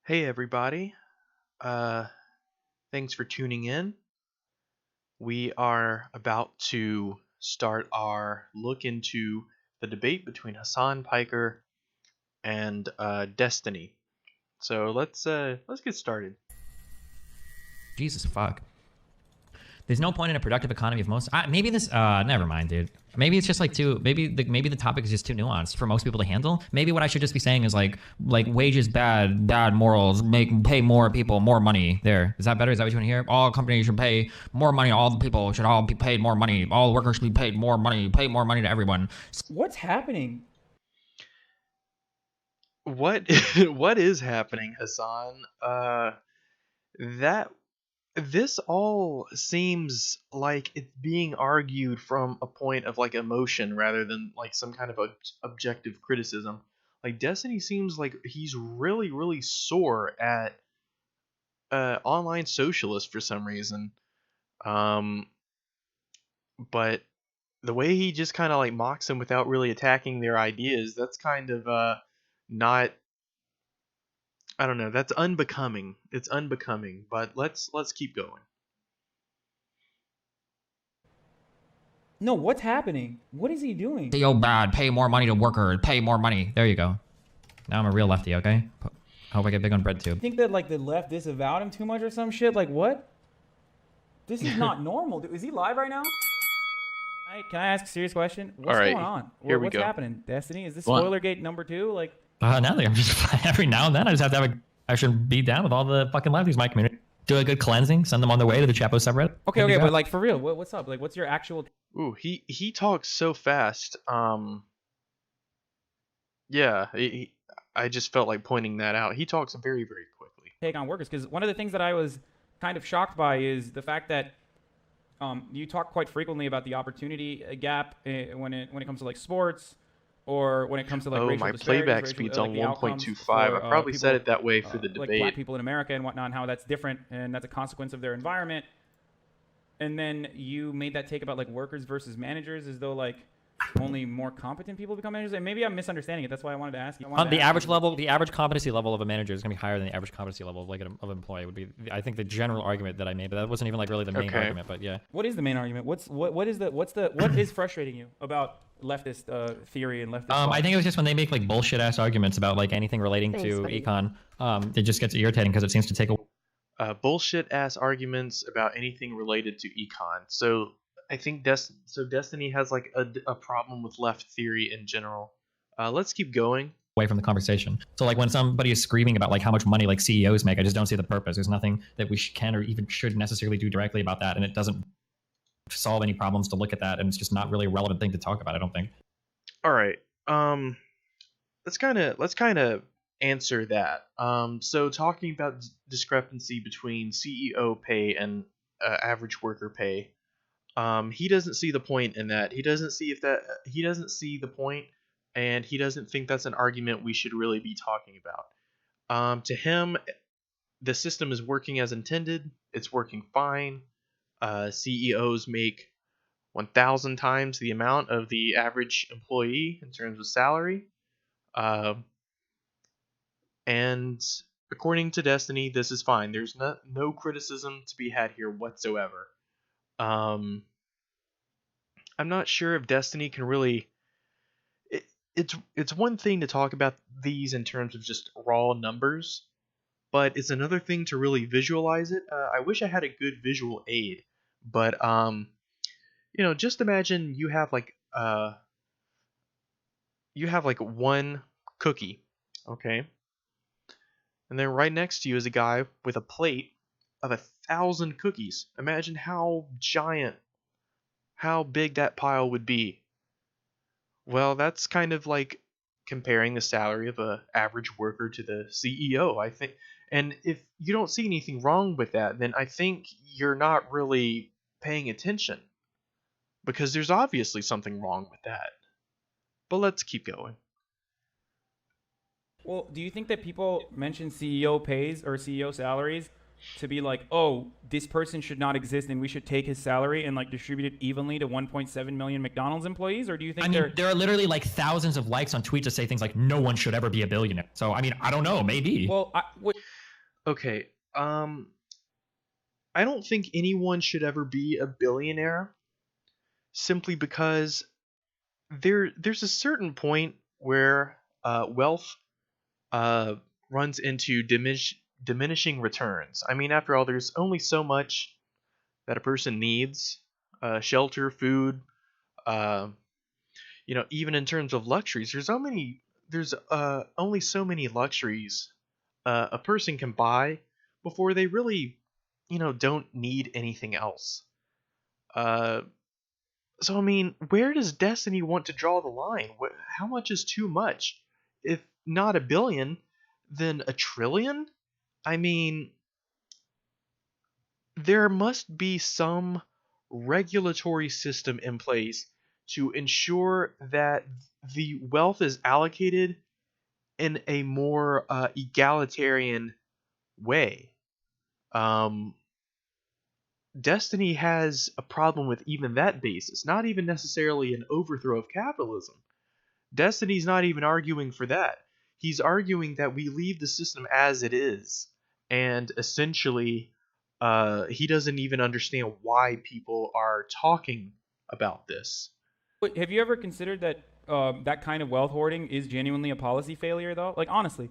Hey everybody. Uh Thanks for tuning in. We are about to start our look into the debate between Hassan Piker and Destiny. So let's get started. Jesus fuck. There's no point in a productive economy if most. Maybe this. Never mind, dude. Maybe it's just like too. Maybe the topic is just too nuanced for most people to handle. Maybe what I should just be saying is like wages bad, bad morals, pay more people more money. There, is that better? Is that what you want to hear? All companies should pay more money. All the people should all be paid more money. All workers should be paid more money. Pay more money to everyone. What's happening? What what is happening, Hassan? That this all seems like it's being argued from a point of like emotion rather than like some kind of objective criticism. Like Destiny seems like he's really sore at online socialists for some reason. Um, but the way he just kind of like mocks them without really attacking their ideas, that's kind of not. I don't know. That's unbecoming. It's unbecoming. But let's keep going. No, what's happening? What is he doing? CEO bad. Pay more money to workers. Pay more money. There you go. Now I'm a real lefty. Okay. Hope I get big on bread too. I think that like the left disavowed him too much or some shit. Like what? This is not normal. Is he live right now? Can I ask a serious question? All What's right, going on? here we What's go. happening? Destiny? Is this What? Spoilergate number 2? Like, Nothing. I'm just every now and then I just have to have a. I should be down with all the fucking lefties in my community. Do a good cleansing. Send them on their way to the Chapo subreddit. okay, but like for real, what's up? Like, what's your actual Ooh, he talks so fast. Yeah, I just felt like pointing that out. He talks very quickly. take on workers? Because one of the things that I was kind of shocked by is the fact that you talk quite frequently about the opportunity gap when it comes to like sports or when it comes to like Oh, racial my disparities, playback racial, speed's like on the outcomes 1.25. for I probably said people, it that way for the like debate. black people in America and whatnot, and how that's different and that's a consequence of their environment. And then you made that take about like workers versus managers, as though like only more competent people become managers. And maybe I'm misunderstanding it. That's why I wanted to ask you. On the average level, the average competency level of a manager is going to be higher than the average competency level of like of an employee would be. I think the general argument that I made, but that wasn't even like really the main Okay. argument. But yeah, What is the main argument? What is frustrating you about leftist theory and leftist? I think it was just when they make like bullshit ass arguments about like anything relating to econ. It just gets irritating because it seems to take a Bullshit ass arguments about anything related to econ. So I think Destiny has like a problem with left theory in general. Let's keep going. away from the conversation. So like when somebody is screaming about like how much money like CEOs make, I just don't see the purpose. There's nothing that we can or even should necessarily do directly about that, and it doesn't solve any problems to look at that, and it's just not really a relevant thing to talk about. I don't think. All right. Let's kind of answer that. So talking about discrepancy between CEO pay and average worker pay. He doesn't see the point in that. He doesn't see the point, and he doesn't think that's an argument we should really be talking about. To him, the system is working as intended. It's working fine. CEOs make 1,000 times the amount of the average employee in terms of salary. Uh, and according to Destiny, this is fine. There's no criticism to be had here whatsoever. Um, I'm not sure if Destiny can really. It's one thing to talk about these in terms of just raw numbers, but it's another thing to really visualize it. I wish I had a good visual aid, but just imagine you have like one cookie, okay, and then right next to you is a guy with a plate of 1,000 cookies. Imagine how big that pile would be. Well, that's kind of like comparing the salary of a average worker to the CEO, I think. And if you don't see anything wrong with that, then I think you're not really paying attention because there's obviously something wrong with that. But let's keep going. Well, do you think that people mention CEO pays or CEO salaries to be like, oh, this person should not exist and we should take his salary and like distribute it evenly to 1.7 million McDonald's employees? Or do you think I mean, there are literally like thousands of likes on tweets that say things like no one should ever be a billionaire. So I mean, I don't know, maybe. well, Okay. I don't think anyone should ever be a billionaire, simply because there's a certain point where wealth runs into diminishing returns. I mean, after all, there's only so much that a person needs: shelter, food. Uh, even in terms of luxuries, there's only so many luxuries a person can buy before they really, don't need anything else. Uh, so I mean, where does Destiny want to draw the line? How much is too much? If not a billion, then a trillion? I mean, there must be some regulatory system in place to ensure that the wealth is allocated in a more egalitarian way. Um, Destiny has a problem with even that basis, not even necessarily an overthrow of capitalism. Destiny's not even arguing for that. He's arguing that we leave the system as it is, and essentially, he doesn't even understand why people are talking about this. But have you ever considered that that kind of wealth hoarding is genuinely a policy failure, though? Like, honestly.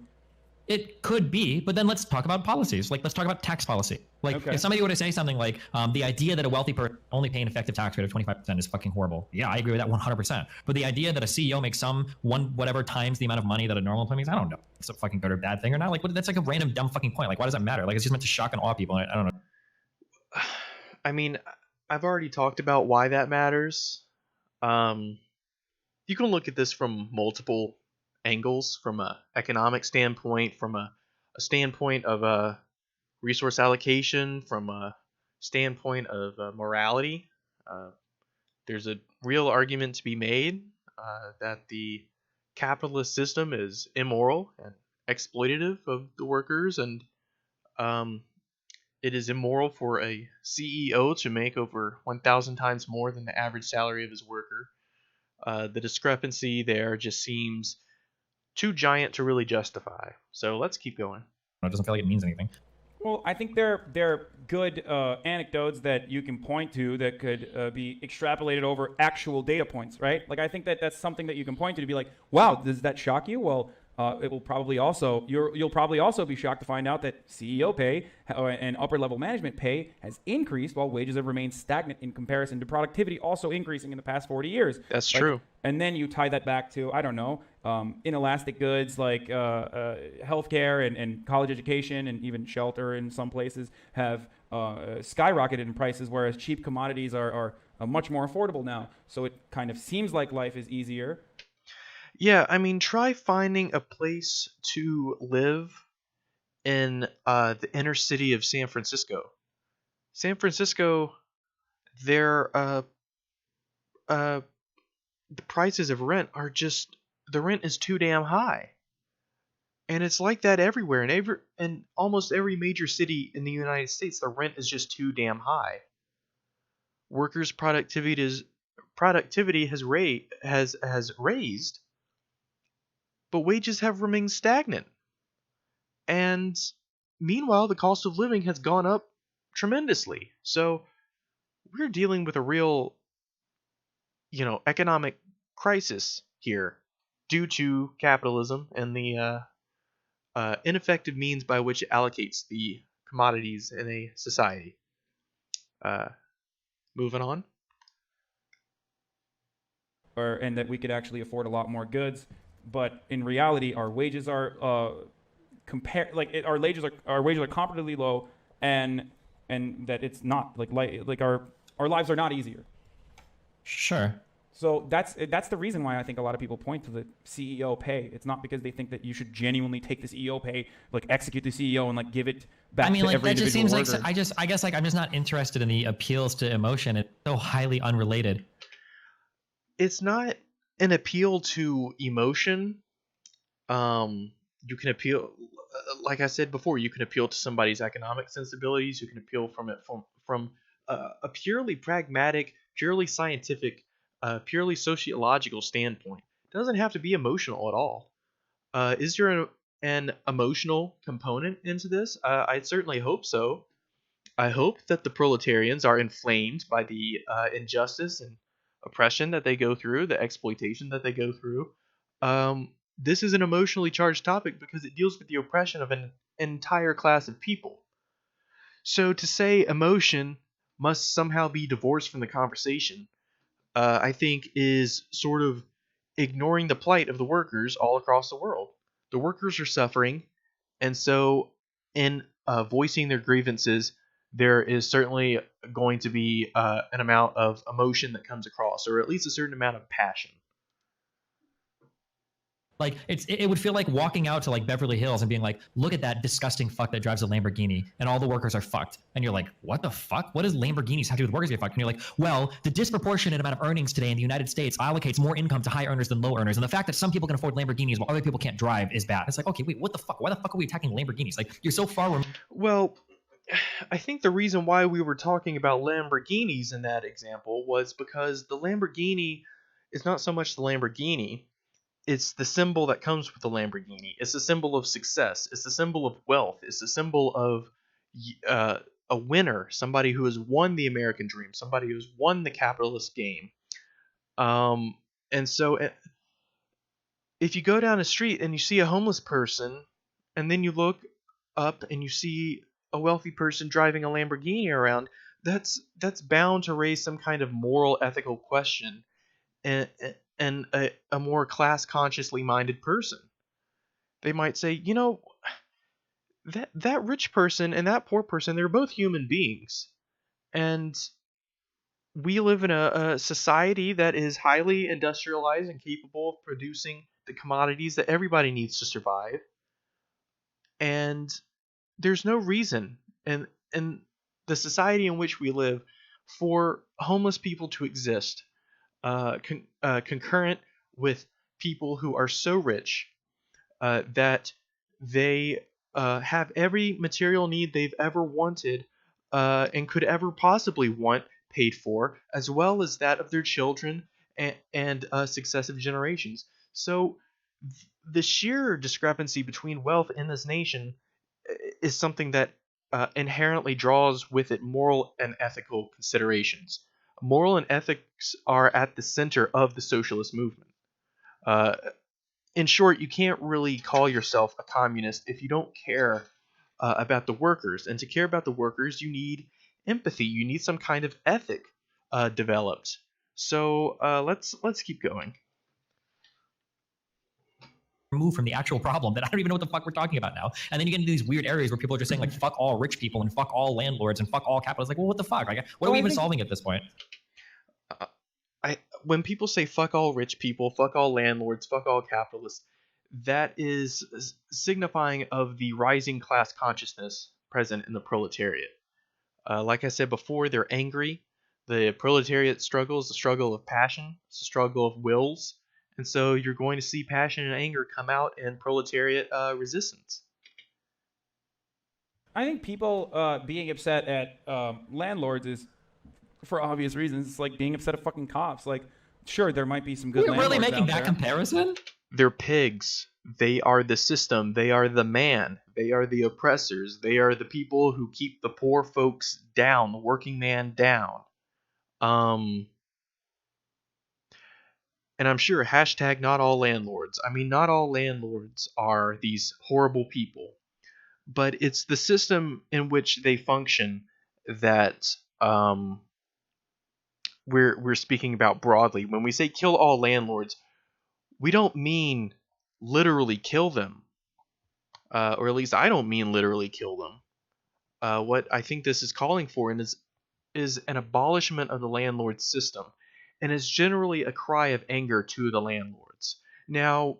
It could be, but then let's talk about policies. Like, let's talk about tax policy. Like, Okay. if somebody were to say something like, the idea that a wealthy person only pay an effective tax rate of 25% is fucking horrible. Yeah, I agree with that 100%. But the idea that a CEO makes whatever times the amount of money that a normal employee makes, I don't know. It's a fucking good or bad thing or not. Like, that's like a random dumb fucking point. Like, why does that matter? Like, it's just meant to shock and awe people. I don't know. I mean, I've already talked about why that matters. You can look at this from multiple angles: from a economic standpoint, from a standpoint of resource allocation, from a standpoint of morality. There's a real argument to be made that the capitalist system is immoral and exploitative of the workers, and it is immoral for a CEO to make over 1,000 times more than the average salary of his worker. The discrepancy there just seems too giant to really justify. So let's keep going. It doesn't feel like it means anything. Well, I think they're good anecdotes that you can point to that could be extrapolated over actual data points, right? Like, I think that's something that you can point to be like, wow, does that shock you? Well, it will probably also you'll probably also be shocked to find out that CEO pay and upper level management pay has increased while wages have remained stagnant in comparison to productivity also increasing in the past 40 years. That's true. And then you tie that back to, I don't know, inelastic goods like healthcare and college education and even shelter in some places have skyrocketed in prices, whereas cheap commodities are much more affordable now. So it kind of seems like life is easier. Yeah, I mean, try finding a place to live in the inner city of San Francisco. San Francisco, their the prices of rent are just, the rent is too damn high, and it's like that everywhere. In almost every major city in the United States, the rent is just too damn high. Workers' productivity has raised, but wages have remained stagnant. And meanwhile, the cost of living has gone up tremendously. So we're dealing with a real, economic crisis here due to capitalism and the ineffective means by which it allocates the commodities in a society. Moving on. And that we could actually afford a lot more goods, but in reality, our wages are our wages are comparatively low, and that it's not like our lives are not easier. Sure. So that's the reason why I think a lot of people point to the CEO pay. It's not because they think that you should genuinely take the CEO pay, like execute the CEO and like give it back to every that just individual seems worker. like I guess like I'm just not interested in the appeals to emotion. It's so highly unrelated. It's not an appeal to emotion. You can appeal, like I said before, you can appeal to somebody's economic sensibilities. You can appeal from a purely pragmatic, purely scientific, purely sociological standpoint. It doesn't have to be emotional at all. Is there an emotional component into this? I certainly hope so. I hope that the proletarians are inflamed by the injustice and oppression that they go through, the exploitation that they go through. This is an emotionally charged topic because it deals with the oppression of an entire class of people. So to say emotion must somehow be divorced from the conversation, I think is sort of ignoring the plight of the workers all across the world. The workers are suffering, and so in voicing their grievances, there is certainly going to be an amount of emotion that comes across, or at least a certain amount of passion. Like it would feel like walking out to like Beverly Hills and being like, look at that disgusting fuck that drives a Lamborghini, and all the workers are fucked. And you're like, what the fuck? What does Lamborghinis have to do with workers getting fucked? And you're like, well, the disproportionate amount of earnings today in the United States allocates more income to high earners than low earners. And the fact that some people can afford Lamborghinis while other people can't drive is bad. It's like, okay, wait, what the fuck? Why the fuck are we attacking Lamborghinis? Like, you're so far removed. Well, I think the reason why we were talking about Lamborghinis in that example was because the Lamborghini is not so much the Lamborghini. It's the symbol that comes with the Lamborghini. It's a symbol of success. It's a symbol of wealth. It's a symbol of a winner, somebody who has won the American dream, somebody who has won the capitalist game. And so if you go down a street and you see a homeless person, and then you look up and you see a wealthy person driving a Lamborghini around, that's bound to raise some kind of moral, ethical question. And a more class consciously minded person, they might say, that rich person and that poor person, they're both human beings, and we live in a society that is highly industrialized and capable of producing the commodities that everybody needs to survive, and there's no reason in the society in which we live for homeless people to exist concurrent with people who are so rich that they have every material need they've ever wanted and could ever possibly want paid for, as well as that of their children and successive generations. So the sheer discrepancy between wealth in this nation is something that inherently draws with it moral and ethical considerations. Moral and ethics are at the center of the socialist movement. Uh, in short, you can't really call yourself a communist if you don't care about the workers. And to care about the workers, you need empathy. You need some kind of ethic developed. So let's keep going. Removed from the actual problem that I don't even know what the fuck we're talking about now. And then you get into these weird areas where people are just saying like fuck all rich people and fuck all landlords and fuck all capitalists. Like, well, what the fuck? Like, what are we even solving at this point? When people say fuck all rich people, fuck all landlords, fuck all capitalists, that is signifying of the rising class consciousness present in the proletariat. Like I said before, they're angry. The proletariat struggle is a struggle of passion. It's a struggle of wills. And so you're going to see passion and anger come out in proletariat resistance. I think people being upset at landlords is for obvious reasons. It's like being upset at fucking cops. Like, sure, there might be some good landlords really making out that there. comparison? They're pigs. They are the system. They are the man. They are the oppressors. They are the people who keep the poor folks down, the working man down. And I'm sure hashtag not all landlords. I mean, not all landlords are these horrible people, but it's the system in which they function that we're speaking about broadly. When we say kill all landlords, we don't mean literally kill them, or at least I don't mean literally kill them. What I think this is calling for is an abolishment of the landlord system, and is generally a cry of anger to the landlords. Now,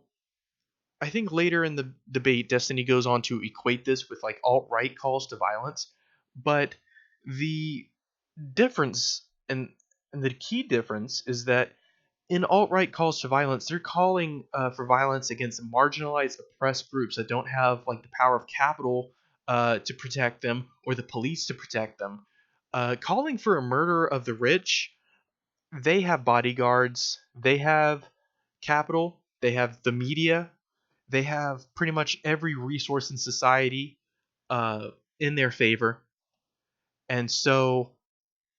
I think later in the debate, Destiny goes on to equate this with like alt-right calls to violence, but the difference and the key difference is that in alt-right calls to violence, they're calling for violence against marginalized, oppressed groups that don't have like the power of capital to protect them or the police to protect them. Calling for a murder of the rich, they have bodyguards, they have capital, they have the media, they have pretty much every resource in society in their favor, and so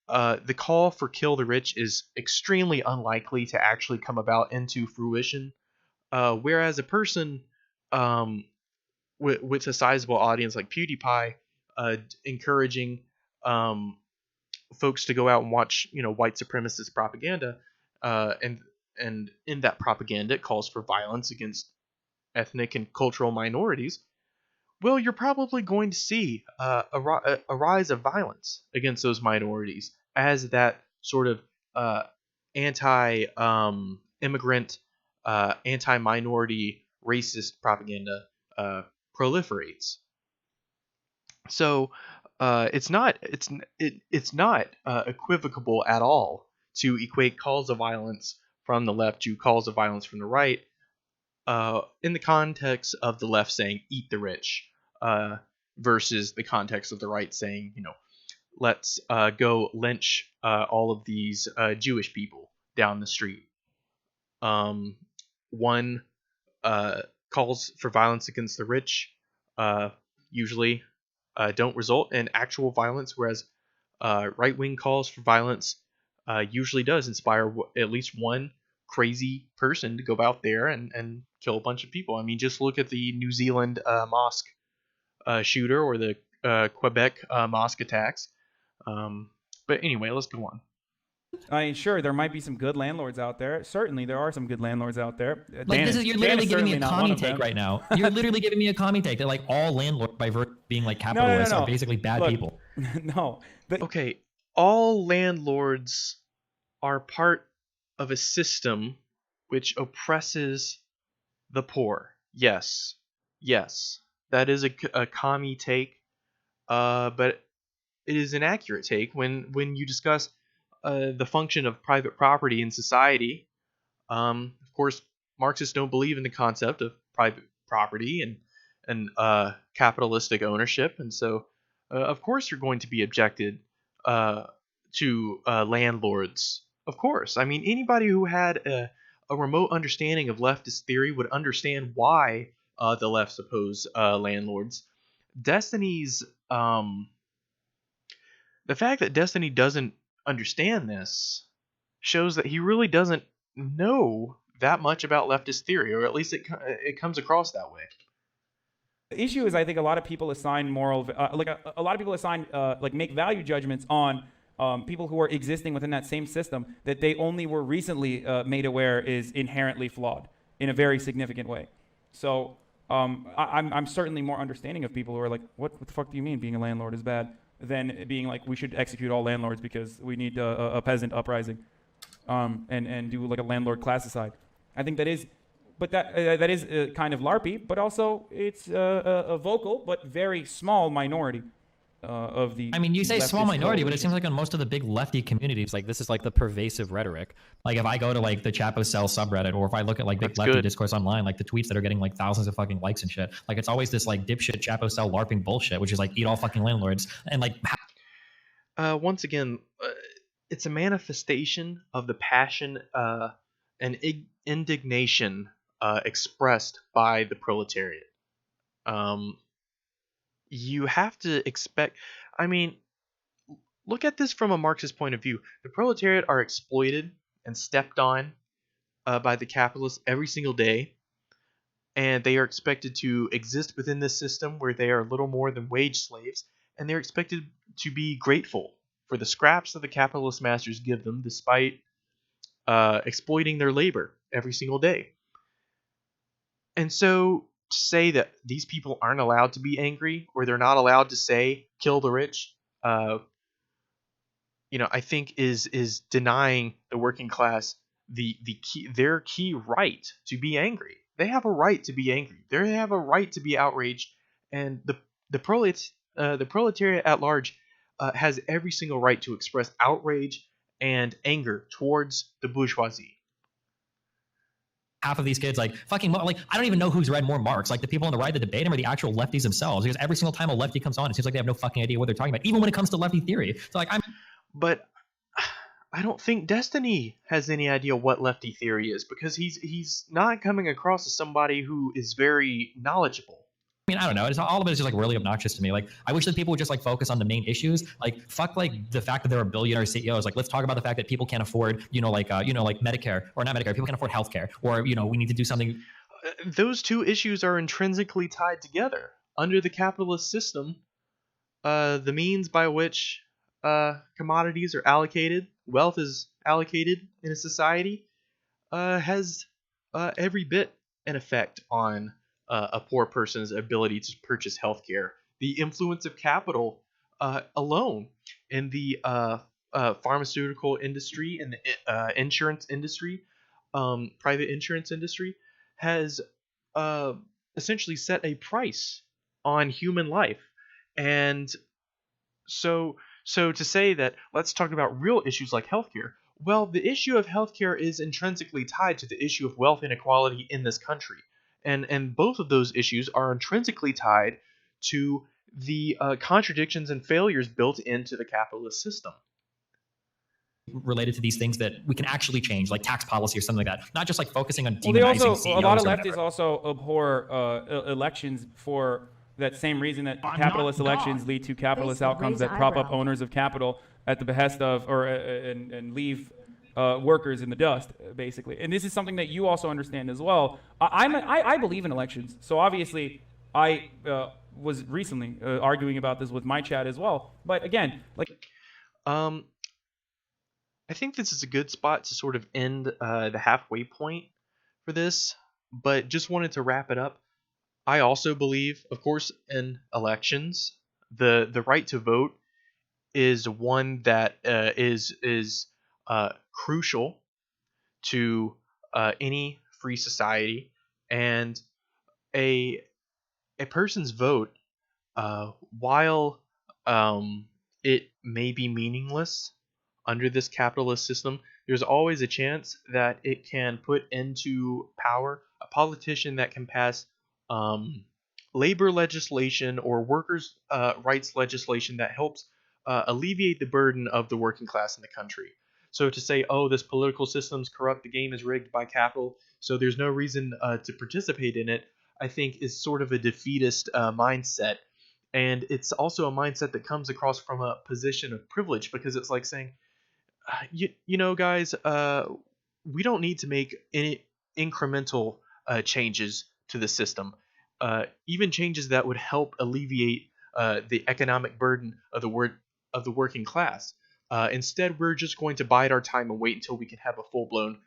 the call for kill the rich is extremely unlikely to actually come about into fruition. Whereas a person um, with a sizable audience like PewDiePie encouraging um, folks to go out and watch, white supremacist propaganda, and in that propaganda it calls for violence against ethnic and cultural minorities. Well, you're probably going to see a rise of violence against those minorities as that sort of anti-immigrant, anti-minority, racist propaganda proliferates. So it's not equivocable at all to equate calls of violence from the left to calls of violence from the right, in the context of the left saying "eat the rich," versus the context of the right saying, let's go lynch all of these Jewish people down the street. One calls for violence against the rich usually don't result in actual violence, whereas right-wing calls for violence usually does inspire at least one crazy person to go out there and kill a bunch of people. I mean, just look at the New Zealand mosque shooter or the Quebec mosque attacks. But anyway, let's go on. I mean, sure, there might be some good landlords out there. Certainly, there are some good landlords out there. Like you're literally giving me a commie take them. right now. You're literally giving me a commie take that like all landlords, by virtue of being like capitalists, No. are basically bad Look, people. No. Okay, all landlords are part of a system which oppresses the poor. Yes, that is a commie take, but it is an accurate take when you discuss the function of private property in society. Of course, Marxists don't believe in the concept of private property and capitalistic ownership, and so of course you're going to be objected to landlords. Of course, I mean anybody who had a remote understanding of leftist theory would understand why the left oppose landlords. Destiny's the fact that Destiny doesn't understand this shows that he really doesn't know that much about leftist theory, or at least it comes across that way. The issue is, I think a lot of people assign moral, a lot of people assign, make value judgments on people who are existing within that same system that they only were recently made aware is inherently flawed in a very significant way. So I'm certainly more understanding of people who are like, what the fuck do you mean being a landlord is bad, than being like, we should execute all landlords because we need a peasant uprising, and do like a landlord classicide. I think that is, but that is kind of LARPy, but also it's a vocal but very small minority of the. I mean, you say small minority, but it coalition. seems like on most of the big lefty communities, like this is like the pervasive rhetoric. Like if I go to like the Chapo Cell subreddit, or if I look at like big That's lefty good. discourse online, like the tweets that are getting like thousands of fucking likes and shit, like it's always this like dipshit Chapo Cell LARPing bullshit, which is like eat all fucking landlords, and like Once again, it's a manifestation of the passion and indignation expressed by the proletariat. You have to expect. I mean, look at this from a Marxist point of view. The proletariat are exploited and stepped on by the capitalists every single day, and they are expected to exist within this system where they are little more than wage slaves, and they're expected to be grateful for the scraps that the capitalist masters give them, despite exploiting their labor every single day. And so to say that these people aren't allowed to be angry, or they're not allowed to say "kill the rich," I think is denying the working class their key right to be angry. They have a right to be angry. They have a right to be outraged, and the proletariat at large has every single right to express outrage and anger towards the bourgeoisie. half of these kids like fucking like I don't even know who's read more Marx, like the people on the right that debate him or the actual lefties themselves, because every single time a lefty comes on, it seems like they have no fucking idea what they're talking about, even when it comes to lefty theory. So like But I don't think Destiny has any idea what lefty theory is, because he's not coming across as somebody who is very knowledgeable. I mean, I don't know. All of it is just like really obnoxious to me. Like, I wish that people would just like focus on the main issues. Like, fuck like the fact that there are billionaire CEOs. Like, let's talk about the fact that people can't afford, like Medicare, or not Medicare. People can't afford healthcare, or we need to do something. Those two issues are intrinsically tied together. Under the capitalist system, the means by which commodities are allocated, wealth is allocated in a society, has every bit an effect on a poor person's ability to purchase healthcare. The influence of capital alone in the pharmaceutical industry and the insurance industry, private insurance industry, has essentially set a price on human life. And so to say that let's talk about real issues like healthcare, well, the issue of healthcare is intrinsically tied to the issue of wealth inequality in this country. And both of those issues are intrinsically tied to the contradictions and failures built into the capitalist system. Related to these things that we can actually change, like tax policy or something like that. Not just like focusing on demonizing Well, they also, CEOs a lot of or leftists whatever. also abhor elections for that same reason that capitalist elections lead to capitalist outcomes that prop up owners of capital at the behest of, and leave workers in the dust, basically. And this is something that you also understand as well. I believe in elections. So obviously, I was recently arguing about this with my chat as well. But again, like, I think this is a good spot to sort of end the halfway point for this, but just wanted to wrap it up. I also believe, of course, in elections, the right to vote is one that is crucial to any free society, and a person's vote, while it may be meaningless under this capitalist system, there's always a chance that it can put into power a politician that can pass labor legislation or workers' rights legislation that helps alleviate the burden of the working class in the country. So to say, oh, this political system's corrupt, the game is rigged by capital, so there's no reason to participate in it, I think is sort of a defeatist mindset. And it's also a mindset that comes across from a position of privilege, because it's like saying, guys, we don't need to make any incremental changes to the system, even changes that would help alleviate the economic burden of the working class. Instead, we're just going to bide our time and wait until we can have a full-blown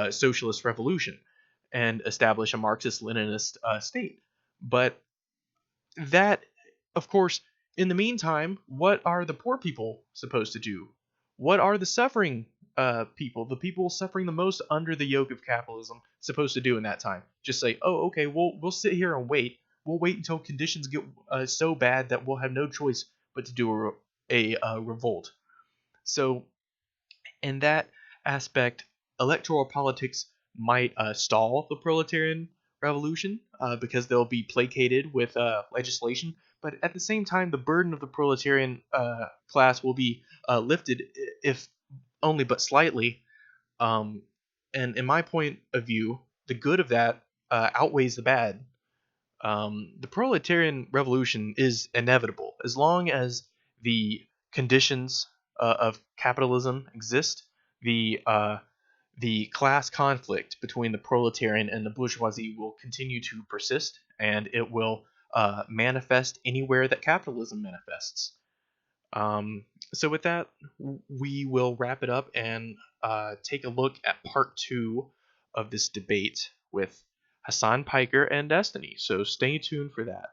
socialist revolution and establish a Marxist-Leninist state. But that, of course, in the meantime, what are the poor people supposed to do? What are the suffering people, the people suffering the most under the yoke of capitalism, supposed to do in that time? Just say, oh, okay, we'll sit here and wait. We'll wait until conditions get so bad that we'll have no choice but to do a revolt. So, in that aspect, electoral politics might stall the proletarian revolution because they'll be placated with legislation. But at the same time, the burden of the proletarian class will be lifted, if only but slightly. And in my point of view, the good of that outweighs the bad. The proletarian revolution is inevitable as long as the conditions of capitalism exist. The class conflict between the proletarian and the bourgeoisie will continue to persist, and it will manifest anywhere that capitalism manifests. So with that, we will wrap it up and take a look at part 2 of this debate with Hassan Piker and Destiny. So stay tuned for that.